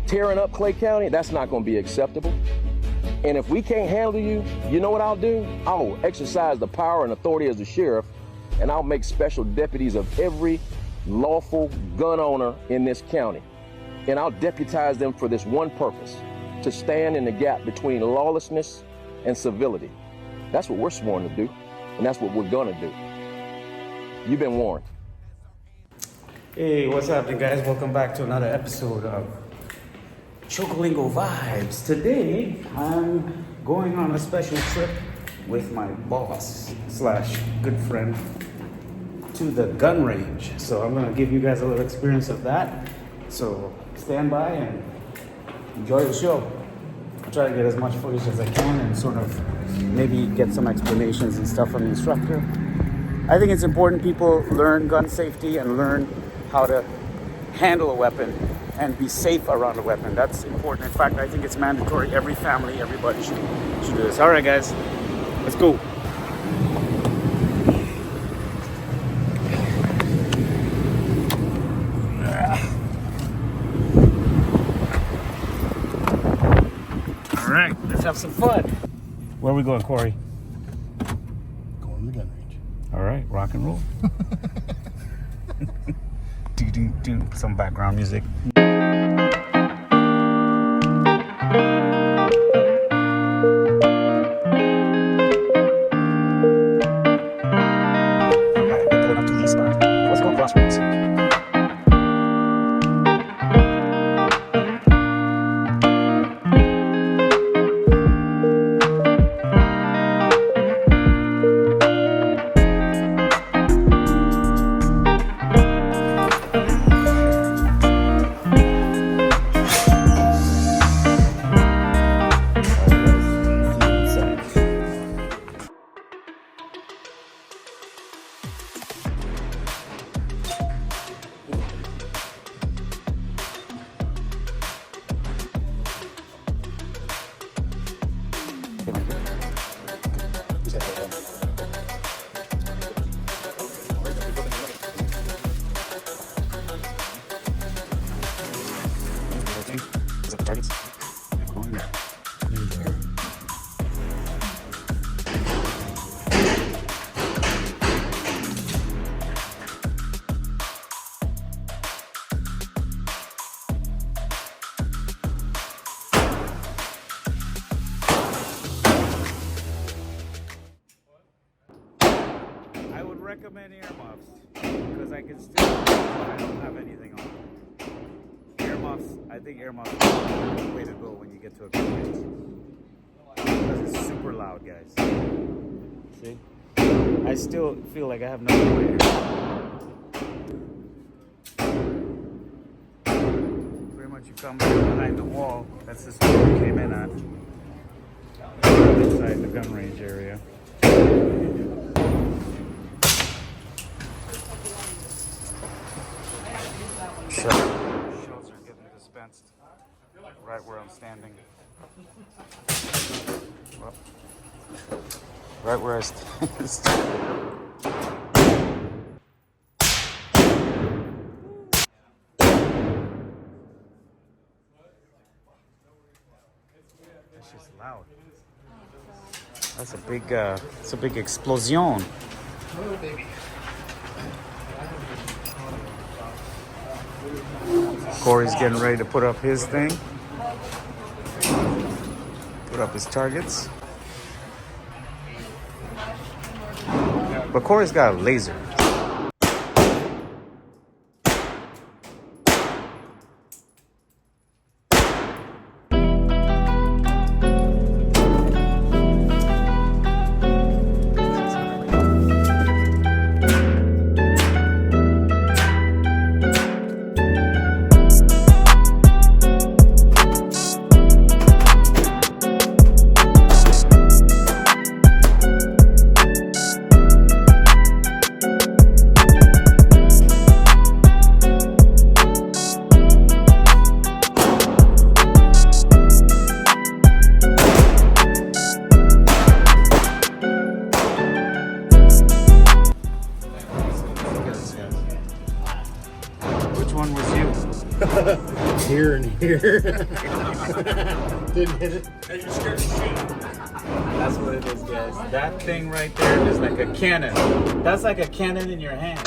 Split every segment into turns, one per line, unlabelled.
tearing up Clay County, that's not going to be acceptable. And if we can't handle you, you know what I'll do? I'll exercise the power and authority as the sheriff, and I'll make special deputies of every lawful gun owner in this county. And I'll deputize them for this one purpose, to stand in the gap between lawlessness and civility. That's what we're sworn to do, and that's what we're gonna do. You've been warned.
Hey, what's happening, guys? Welcome back to another episode of Chocolingo Vibes. Today, I'm going on a special trip with my boss slash good friend to the gun range. So I'm gonna give you guys a little experience of that. So stand by and enjoy the show. I'll try to get as much footage as I can and sort of maybe get some explanations and stuff from the instructor. I think it's important people learn gun safety and learn how to handle a weapon and be safe around a weapon. That's important. In fact, I think it's mandatory. Every family, everybody should do this. All right, guys, let's go. All right, let's have some fun. Where are we going, Corey?
Going to the gun range.
All right, rock and roll. Do some background music. Pulling up to the spot. Let's go Crossroads. I would recommend earmuffs because I can still I don't have anything on. Earmuffs, I think earmuffs are the way to go when you get to a gun because it's super loud, guys. See? I still feel like I have nothing in my ear. Pretty much you come behind the wall. That's just where we came in at. Inside the gun range area. Shells are getting dispensed right where I'm standing. Well, right where I stand. That's just loud. That's a big explosion.
Oh, baby.
Corey's getting ready to put up his thing. Put up his targets. But Corey's got a laser.
here. Didn't hit it.
That's what it is, guys. That thing right there is like a cannon. That's like a cannon in your hand.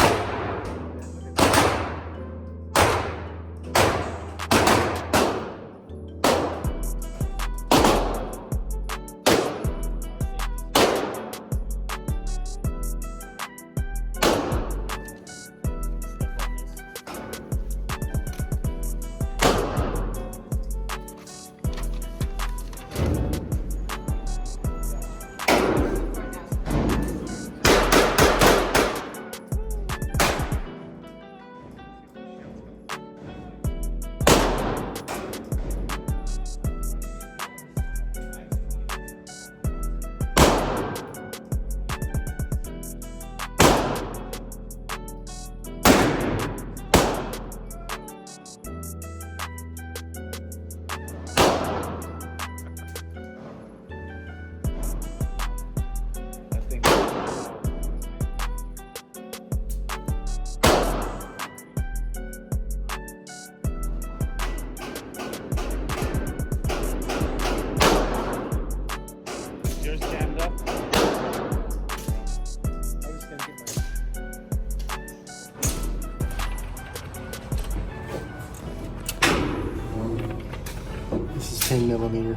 This is 10 millimeter.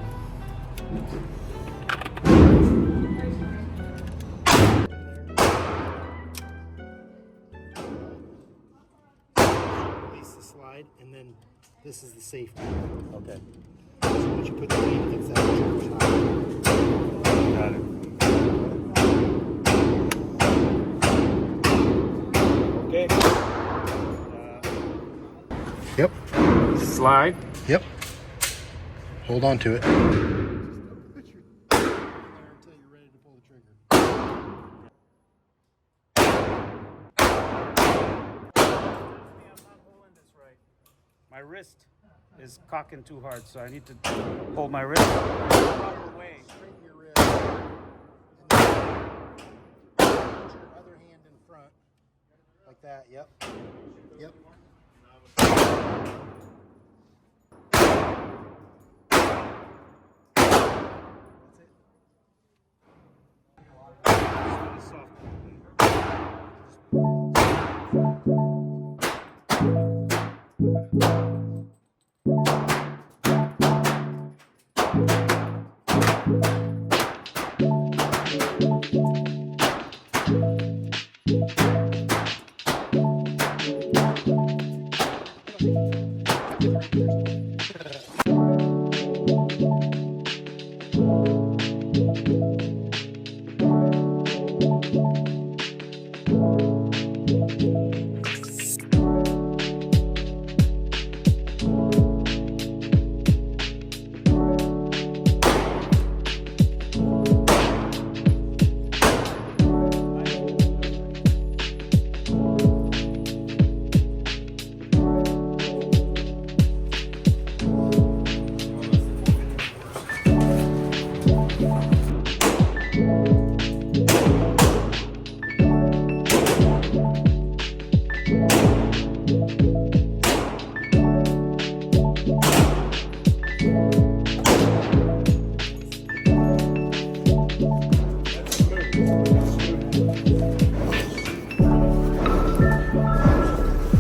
Release the slide, and then this is the safety.
Okay.
So once you put the weight against that, trigger's not.
Got it. Okay.
Yep.
Slide.
Yep. Hold on to it. Put your until you're ready to pull the trigger.
My wrist is cocking too hard, so I need to hold my wrist.
Straighten your wrist. And then put your other hand in front. Like that. Yep. Yep.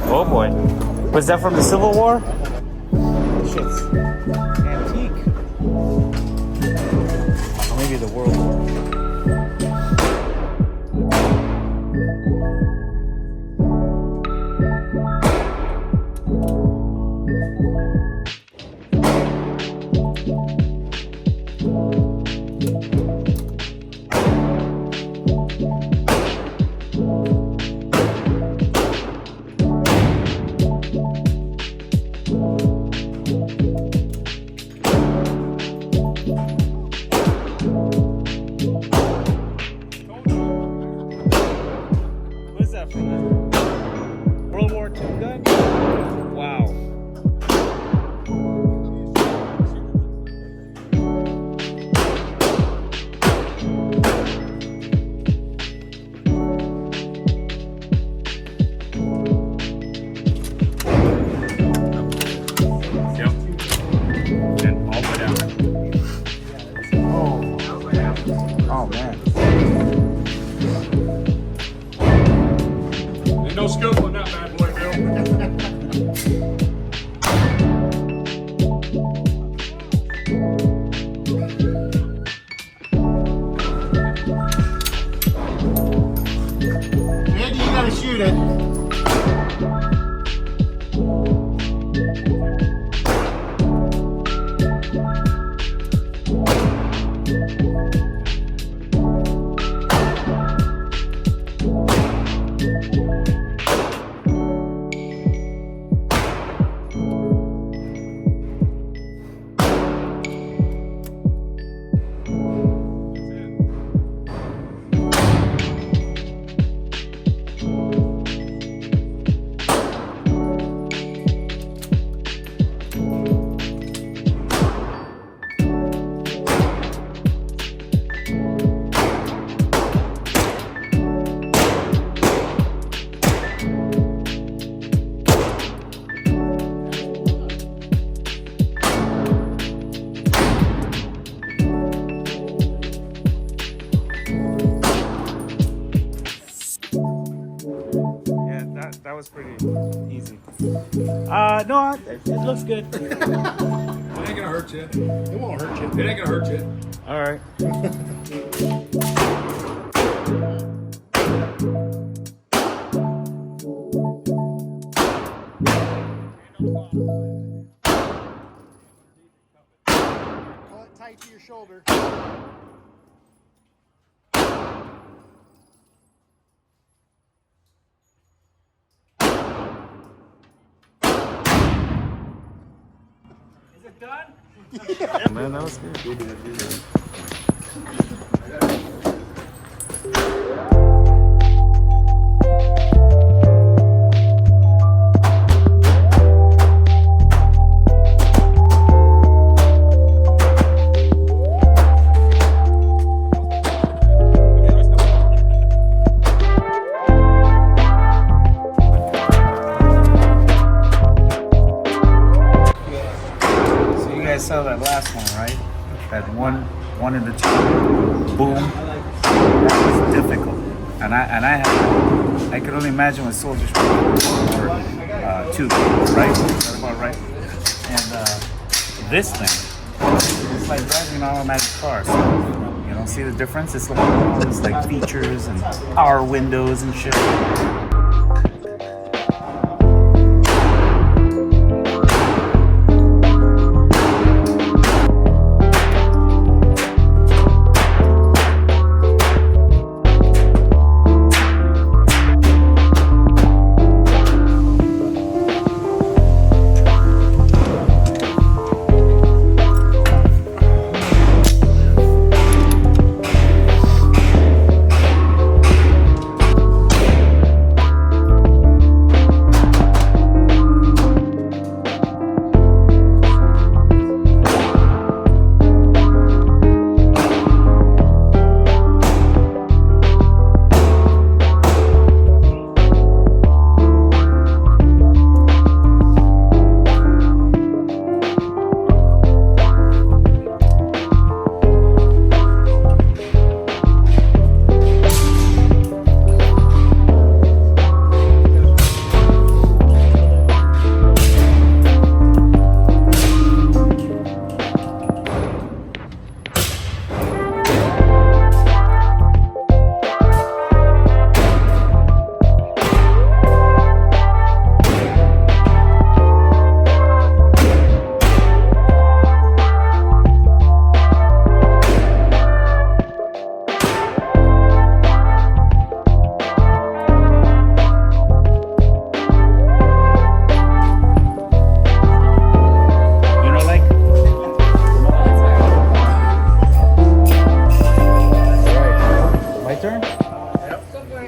Oh boy. Was that from the Civil War? Shit's antique. Or maybe the World War. not. It looks good.
It ain't gonna hurt you.
It won't hurt you.
It ain't gonna hurt you.
All right.
Pull it tight to your shoulder.
Man, that was good. Saw that last one, right? That one in the two, boom. That was difficult, and I could only imagine when soldiers were two, right? Is that about right? And this thing, it's like driving an automatic car. So, you know, see the difference? It's like all these like features and power windows and shit.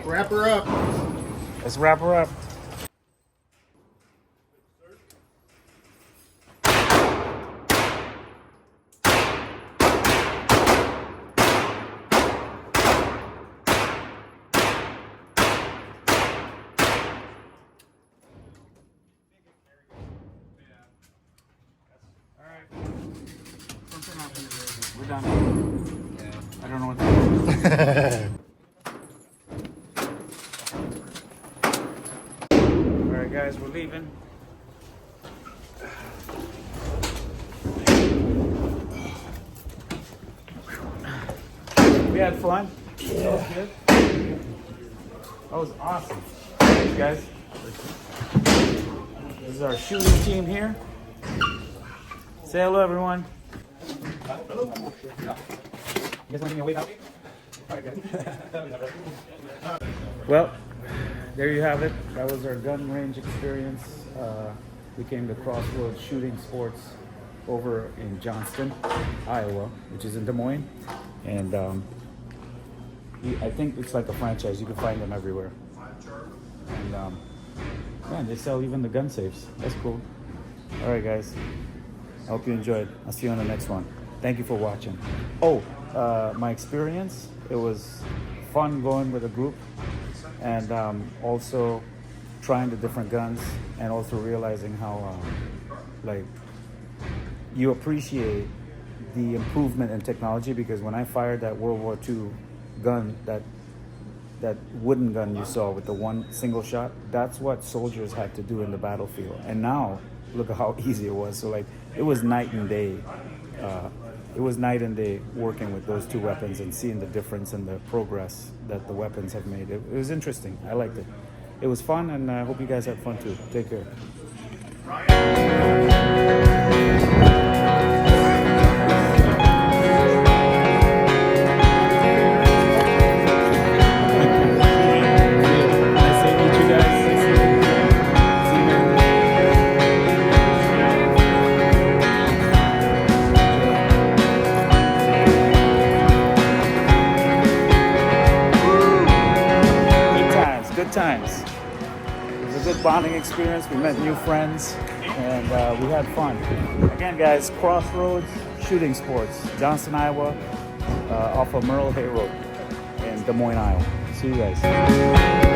Wrap her up.
Let's wrap her up. We're done. Yeah. I don't know what to do. Alright guys, we're leaving. We had fun. Yeah. That was good. That was awesome. Thanks guys. This is our shooting team here. Say hello everyone. Hello. You guys want to give me a wave out? Well, there you have it. That was our gun range experience. We came to Crossroads Shooting Sports over in Johnston, Iowa, which is in Des Moines. And I think it's like a franchise. You can find them everywhere. And man, they sell even the gun safes. That's cool. All right, guys. I hope you enjoyed. I'll see you on the next one. Thank you for watching. Oh, my experience, it was fun going with a group and also trying the different guns and also realizing how like you appreciate the improvement in technology, because when I fired that World War II gun, that wooden gun you saw with the one single shot, that's what soldiers had to do in the battlefield. And now look at how easy it was. So like it was night and day. It was night and day working with those two weapons and seeing the difference and the progress that the weapons have made. It was interesting. I liked it. It was fun, and I hope you guys had fun too. Take care. Good times. It was a good bonding experience. We met new friends, and we had fun. Again, guys, Crossroads Shooting Sports, Johnston, Iowa, off of Merle Hay Road in Des Moines, Iowa. See you guys.